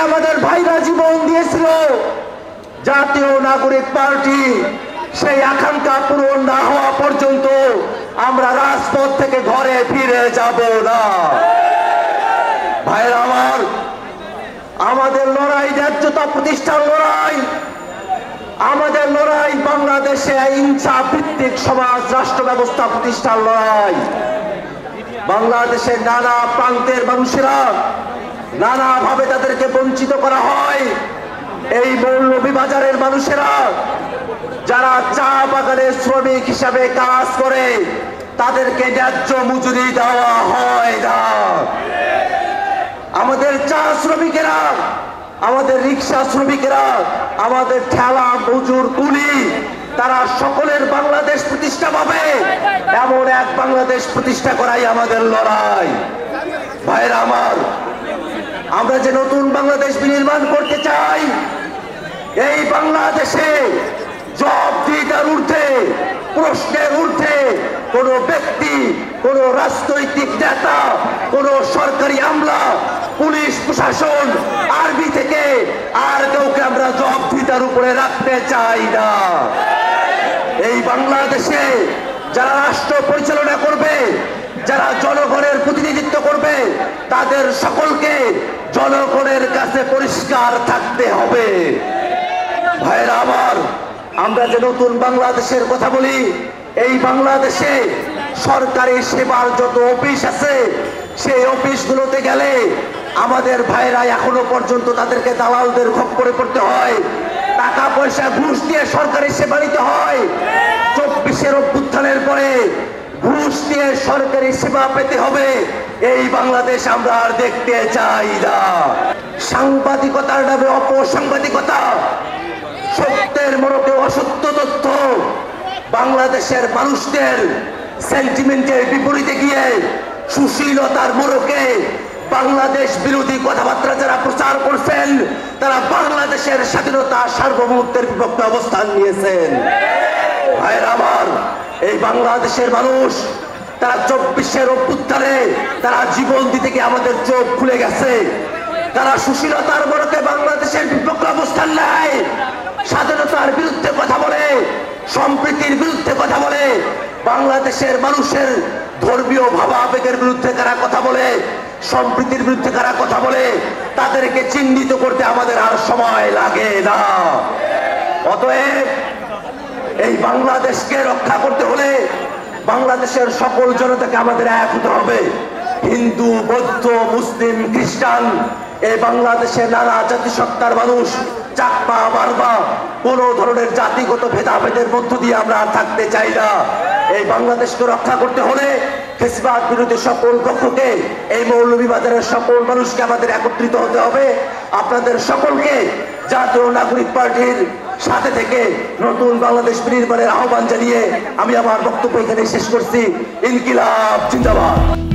আমাদের ভাইরা জীবন দিয়েছিল, জাতীয় নাগরিক পার্টি সেই আকাঙ্ক্ষা পূরণ না হওয়া পর্যন্ত আমরা রাজপথ থেকে ঘরে ফিরে যাব না। ভাইরা আমার, আমাদের লড়াই ন্যায্যতা প্রতিষ্ঠার লড়াই, আমাদের লড়াই বাংলাদেশে ইনসাফ ভিত্তিক সমাজ রাষ্ট্র ব্যবস্থা প্রতিষ্ঠার লড়াই। বাংলাদেশের নানা প্রান্তের মানুষেরা নানাভাবে তাদেরকে বঞ্চিত করা হয়। এই মৌলভীবাজারের মানুষেরা যারা চা বাগানের শ্রমিক হিসাবে কাজ করে তাদেরকে ন্যায্য মজুরি দেওয়া হয় না। আমাদের চা শ্রমিকেরা, আমাদের রিক্সা শ্রমিকেরা, আমাদের ঠেলা মজুর কুলি, তারা সকলের বাংলাদেশ প্রতিষ্ঠা পাবে এমন এক বাংলাদেশ প্রতিষ্ঠা করাই আমাদের লড়াই। ভাইরা আমার, আমরা যে নতুন বাংলাদেশ বিনির্মাণ করতে চাই, এই বাংলাদেশে জবাবদিহিতার ঊর্ধ্বে, প্রশ্নের ঊর্ধ্বে কোন ব্যক্তি, কোন রাজনৈতিক নেতা, কোন সরকারি আমলা, পুলিশ প্রশাসন, আর্মি থেকে আর কাউকে আমরা জবাবদিহিতার উপরে রাখতে চাই না। এই বাংলাদেশে যারা রাষ্ট্র পরিচালনা করবে, যারা জনগণের প্রতিনিধিত্ব করবে, তাদের সকলকে জনগণের কাছে পরিষ্কার থাকতে হবে। ভাইরা আমার, আমরা যে নতুন বাংলাদেশের কথা বলি, এই বাংলাদেশে সরকারি সেবার যত অফিস আছে সেই অফিসগুলোতে গেলে আমাদের ভাইরা এখনো পর্যন্ত তাদেরকে দালালদের খপ্পরে পড়তে হয়, টাকা পয়সা ঘুষ দিয়ে সরকারি সেবা নিতে হয়। 24-এর অভ্যুত্থানের পরে ঘুষ দিয়ে সরকারি সেবা পেতে হবে, এই বাংলাদেশ আমরা আর দেখতে চাই না। সাংবাদিকতার নামে অপসাংবাদিকতা, সত্যের মোড়কে অসত্য তথ্য, বাংলাদেশের মানুষদের সেন্টিমেন্টের বিপরীতে গিয়ে সুশীলতার মোড়কে বাংলাদেশ বিরোধী কথাবার্তা যারা প্রচার করছেন, তারা বাংলাদেশের স্বাধীনতা সার্বভৌমত্বের বিপক্ষে অবস্থান নিয়েছেন। ভাইরা আমার, এই বাংলাদেশের মানুষ তারা 24-এর অভ্যুত্থানে তারা জীবন দিতে গিয়ে আমাদের চোখ খুলে গেছে। তারা সুশীলতার মোড়কে বাংলাদেশের বিপক্ষে অবস্থান নেয়, স্বাধীনতার বিরুদ্ধে কথা বলে, সম্প্রীতির বিরুদ্ধে কথা বলে, বাংলাদেশের মানুষের ধর্মীয় ভাবাবেগের বিরুদ্ধে কারা কথা বলে, সম্প্রীতির বিরুদ্ধে কারা কথা বলে, তাদেরকে চিহ্নিত করতে আমাদের আর সময় লাগে না। অতএব এই বাংলাদেশকে রক্ষা করতে হলে বাংলাদেশের সকল জনতাকে আমাদের এক হতে হবে। হিন্দু, বৌদ্ধ, মুসলিম, খ্রিস্টান, এই বাংলাদেশের নানা জাতিসত্তার মানুষ, চাকমা, মারমা, কোন ধরনের জাতিগত ভেদাভেদের মধ্য দিয়ে আমরা থাকতে চাই না। এই বাংলাদেশকে রক্ষা করতে হলে ফ্যাসিবাদ বিরোধী সকল পক্ষকে, এই মৌলভীবাজারের সকল মানুষকে আমাদের একত্রিত হতে হবে। আপনাদের সকলকে জাতীয় নাগরিক পার্টির সাথে থেকে নতুন বাংলাদেশ বিনির্মাণের আহ্বান জানিয়ে আমি আমার বক্তব্য এখানে শেষ করছি। ইনকিলাব জিন্দাবাদ।